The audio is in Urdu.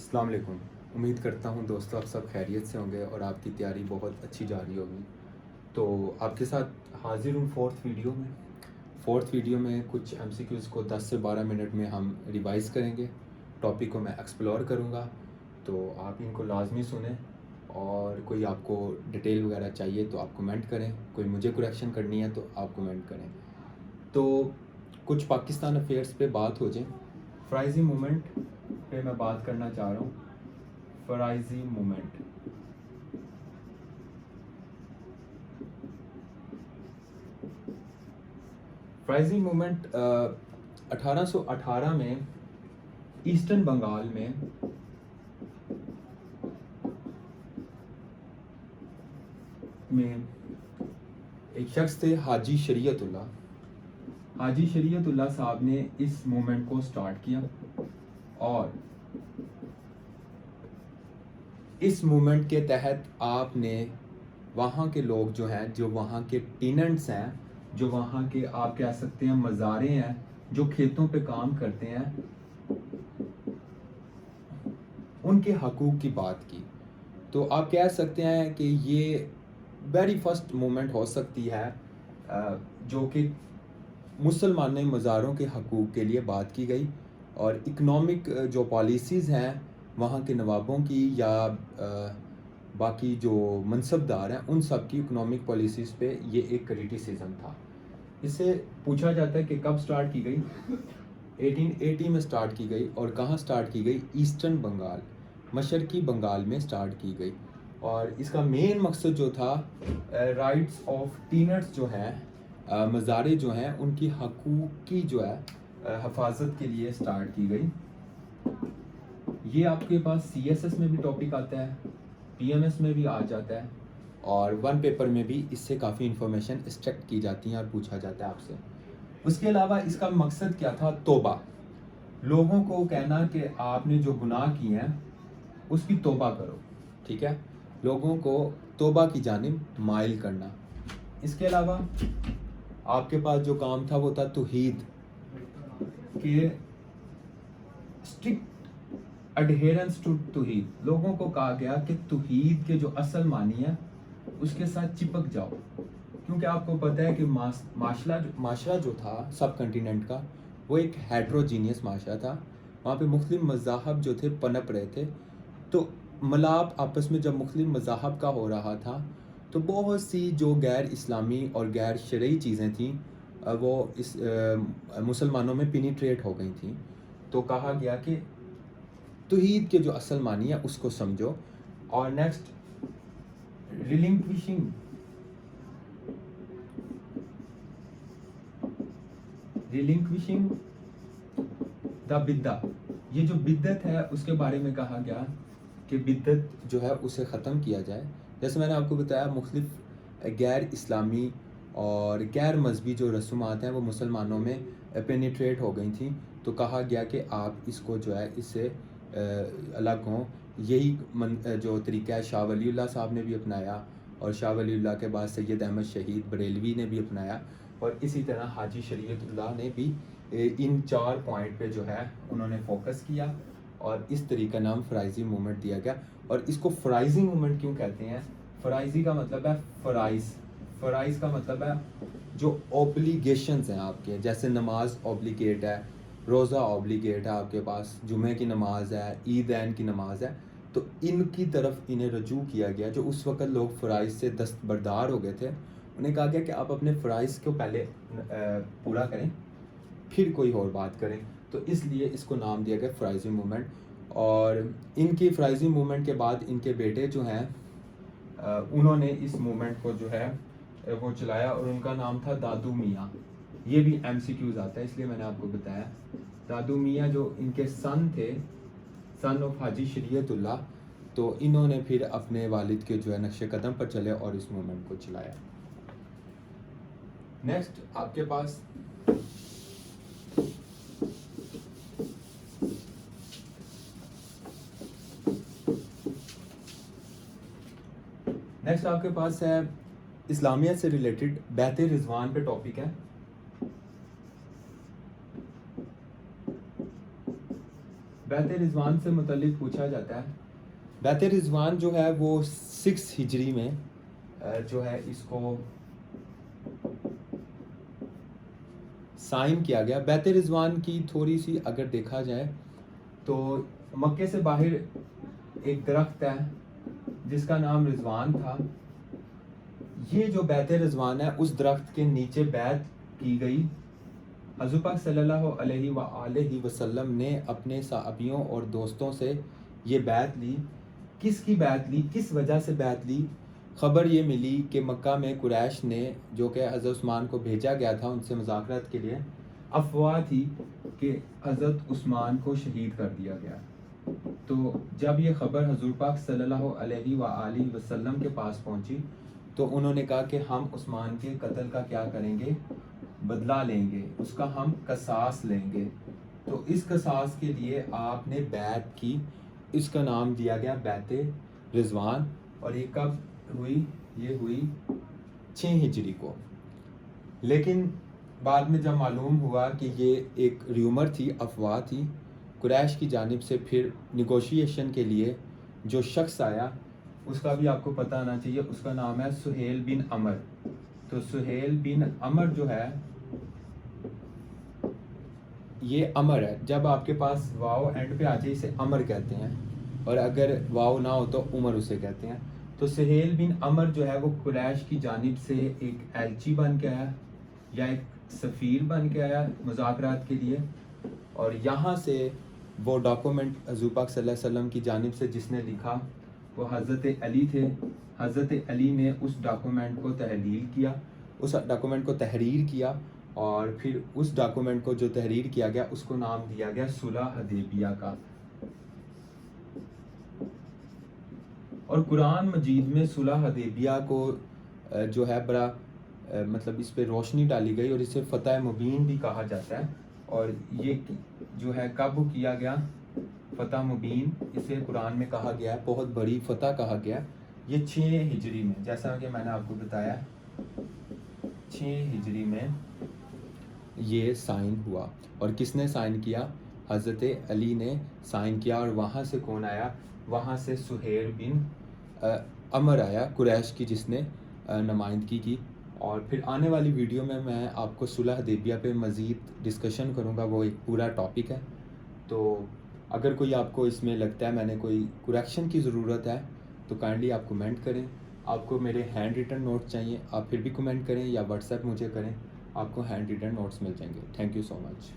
السلام علیکم. امید کرتا ہوں دوستو آپ سب خیریت سے ہوں گے اور آپ کی تیاری بہت اچھی جا رہی ہوگی. تو آپ کے ساتھ حاضر ہوں فورتھ ویڈیو میں کچھ ایم سی کیوز کو 10 سے 12 منٹ میں ہم ریوائز کریں گے. ٹاپک کو میں ایکسپلور کروں گا تو آپ ان کو لازمی سنیں، اور کوئی آپ کو ڈیٹیل وغیرہ چاہیے تو آپ کمنٹ کریں، کوئی مجھے کریکشن کرنی ہے تو آپ کمنٹ کریں. تو کچھ پاکستان افیئرس پہ بات ہو جائیں. فرائضی مومنٹ پہ میں بات کرنا چاہ رہا ہوں. فرائضی مومنٹ فرائضی مومنٹ 1818 میں ایسٹرن بنگال میں ایک شخص تھے حاجی شریعت اللہ صاحب نے اس مومنٹ کو سٹارٹ کیا، اور اس مومنٹ کے تحت آپ نے وہاں کے لوگ جو ہیں، جو وہاں کے ٹیننٹس ہیں، جو وہاں کے آپ کہہ سکتے ہیں مزارے ہیں، جو کھیتوں پہ کام کرتے ہیں، ان کے حقوق کی بات کی. تو آپ کہہ سکتے ہیں کہ یہ ویری فرسٹ مومنٹ ہو سکتی ہے جو کہ مسلمان مزاروں کے حقوق کے لیے بات کی گئی، اور اکنامک جو پالیسیز ہیں وہاں کے نوابوں کی یا باقی جو منصب دار ہیں ان سب کی اکنامک پالیسیز پہ یہ ایک کریٹیسزم تھا. اس سے پوچھا جاتا ہے کہ کب سٹارٹ کی گئی. 1880 میں سٹارٹ کی گئی، اور کہاں سٹارٹ کی گئی؟ ایسٹرن بنگال، مشرقی بنگال میں سٹارٹ کی گئی. اور اس کا مین مقصد جو تھا رائٹس آف ٹینٹس جو ہیں، مزارے جو ہیں، ان کی حقوق کی جو ہے حفاظت کے لیے سٹارٹ کی گئی. یہ آپ کے پاس سی ایس ایس میں بھی ٹاپک آتا ہے، پی ایم ایس میں بھی آ جاتا ہے، اور ون پیپر میں بھی اس سے کافی انفارمیشن ایکسٹریکٹ کی جاتی ہیں اور پوچھا جاتا ہے آپ سے. اس کے علاوہ اس کا مقصد کیا تھا؟ توبہ. لوگوں کو کہنا کہ آپ نے جو گناہ کیے ہیں اس کی توبہ کرو. ٹھیک ہے، لوگوں کو توبہ کی جانب مائل کرنا. اس کے علاوہ آپ کے پاس جو کام تھا وہ تھا توحید، کہ اسٹرکٹ اڈہیرنس ٹو توحید. لوگوں کو کہا گیا کہ توحید کے جو اصل معنی ہے اس کے ساتھ چپک جاؤ، کیونکہ آپ کو پتہ ہے کہ معاشرہ جو تھا سب کنٹیننٹ کا وہ ایک ہیٹروجینیس معاشرہ تھا. وہاں پہ مختلف مذاہب جو تھے پنپ رہے تھے. تو ملاپ آپس میں جب مختلف مذاہب کا ہو رہا تھا تو بہت سی جو غیر اسلامی اور غیر شرعی چیزیں تھیں وہ اس مسلمانوں میں پینیٹریٹ ہو گئی تھیں. تو کہا گیا کہ توحید کے جو اصل معنی ہے اس کو سمجھو. اور نیکسٹ، ریلنکوشنگ دا بدعہ. یہ جو بدعت ہے اس کے بارے میں کہا گیا کہ بدعت جو ہے اسے ختم کیا جائے. جیسے میں نے آپ کو بتایا مختلف غیر اسلامی اور غیر مذہبی جو رسومات ہیں وہ مسلمانوں میں پینیٹریٹ ہو گئی تھیں. تو کہا گیا کہ آپ اس کو جو ہے اس سے الگ ہوں. یہی جو طریقہ ہے شاہ ولی اللہ صاحب نے بھی اپنایا، اور شاہ ولی اللہ کے بعد سید احمد شہید بریلوی نے بھی اپنایا، اور اسی طرح حاجی شریعت اللہ نے بھی ان 4 پوائنٹ پہ جو ہے انہوں نے فوکس کیا، اور اس طریقہ نام فرائضی مومنٹ دیا گیا. اور اس کو فرائضی مومنٹ کیوں کہتے ہیں؟ فرائضی کا مطلب ہے فرائض کا مطلب ہے جو اوبلیگیشنز ہیں آپ کے، جیسے نماز اوبلیگیٹ ہے، روزہ اوبلیگیٹ ہے، آپ کے پاس جمعہ کی نماز ہے، عیدین کی نماز ہے. تو ان کی طرف انہیں رجوع کیا گیا. جو اس وقت لوگ فرائض سے دستبردار ہو گئے تھے انہیں کہا گیا کہ آپ اپنے فرائض کو پہلے پورا کریں پھر کوئی اور بات کریں. تو اس لیے اس کو نام دیا گیا فرائضی مومنٹ. اور ان کی فرائضی مومنٹ کے بعد ان کے بیٹے جو ہیں انہوں نے اس مومنٹ کو جو ہے وہ چلایا، اور ان کا نام تھا دادو میاں. یہ بھی ایم سی کیوز آتا ہے اس لیے میں نے آپ کو بتایا. دادو میاں جو ان کے سن تھے، سن آف حاجی شریعت اللہ، تو انہوں نے پھر اپنے والد کے جو ہے نقش قدم پر چلے اور اس مومنٹ کو چلایا. نیکسٹ آپ کے پاس ہے اسلامیہ سے ریلیٹڈ بیعت رضوان پہ ٹاپک ہے. بیت رضوان سے متعلق پوچھا جاتا ہے. بیت رضوان جو ہے وہ 6 ہجری میں جو ہے اس کو سائن کیا گیا. بیت رضوان کی تھوڑی سی اگر دیکھا جائے تو مکے سے باہر ایک درخت ہے جس کا نام رضوان تھا. یہ جو بیت رضوان ہے اس درخت کے نیچے بیعت کی گئی. حضور پاک صلی اللہ علیہ وآلہ وسلم نے اپنے صحابیوں اور دوستوں سے یہ بیعت لی. کس کی بیعت لی, کس وجہ سے بیعت لی؟ خبر یہ ملی کہ مکہ میں قریش نے, جو کہ حضرت عثمان کو بھیجا گیا تھا ان سے مذاکرات کے لیے, افواہ تھی کہ حضرت عثمان کو شہید کر دیا گیا. تو جب یہ خبر حضور پاک صلی اللہ علیہ وآلہ وسلم کے پاس پہنچی تو انہوں نے کہا کہ ہم عثمان کے قتل کا کیا کریں گے, بدلہ لیں گے, اس کا ہم قصاص لیں گے. تو اس قصاص کے لیے آپ نے بیعت کی. اس کا نام دیا گیا بیعت رضوان. اور یہ کب ہوئی؟ یہ ہوئی 6 ہجری کو. لیکن بعد میں جب معلوم ہوا کہ یہ ایک ریومر تھی, افواہ تھی قریش کی جانب سے, پھر نیگوشیشن کے لیے جو شخص آیا اس کا بھی آپ کو پتہ آنا چاہیے. اس کا نام ہے سہیل بن عمر. تو سہیل بن عمر جو ہے یہ عمر ہے. جب آپ کے پاس واو اینڈ پہ آ جائے اسے عمر کہتے ہیں, اور اگر واو نہ ہو تو عمر اسے کہتے ہیں. تو سہیل بن عمر جو ہے وہ قریش کی جانب سے ایک ایلچی بن کے آیا یا ایک سفیر بن کے آیا مذاکرات کے لیے. اور یہاں سے وہ ڈاکومنٹ حضور پاک صلی اللہ علیہ وسلم کی جانب سے جس نے لکھا وہ حضرت علی تھے. حضرت علی نے اس ڈاکومنٹ کو تحلیل کیا, اس ڈاکومنٹ کو تحریر کیا, اور پھر اس ڈاکومنٹ کو جو تحریر کیا گیا اس کو نام دیا گیا صلح حدیبیہ کا. اور قرآن مجید میں صلح حدیبیہ کو جو ہے بڑا مطلب اس پہ روشنی ڈالی گئی, اور اسے فتح مبین بھی کہا جاتا ہے. اور یہ جو ہے کب کیا گیا فتح مبین, اسے قرآن میں کہا گیا ہے بہت بڑی فتح کہا گیا. یہ 6 ہجری میں, جیسا کہ میں نے آپ کو بتایا 6 ہجری میں یہ سائن ہوا. اور کس نے سائن کیا؟ حضرت علی نے سائن کیا. اور وہاں سے کون آیا؟ وہاں سے سہیل بن عمر آیا قریش کی, جس نے نمائندگی کی. اور پھر آنے والی ویڈیو میں آپ کو صلح حدیبیہ پہ مزید ڈسکشن کروں گا, وہ ایک پورا ٹاپک ہے. تو اگر کوئی آپ کو اس میں لگتا ہے میں نے کوئی کریکشن کی ضرورت ہے تو کائنڈلی آپ کمنٹ کریں. آپ کو میرے ہینڈ ریٹن نوٹس چاہیے آپ پھر بھی کمنٹ کریں, یا واٹس ایپ مجھے کریں, آپ کو ہینڈ ریٹن نوٹس مل جائیں گے. Thank you so much.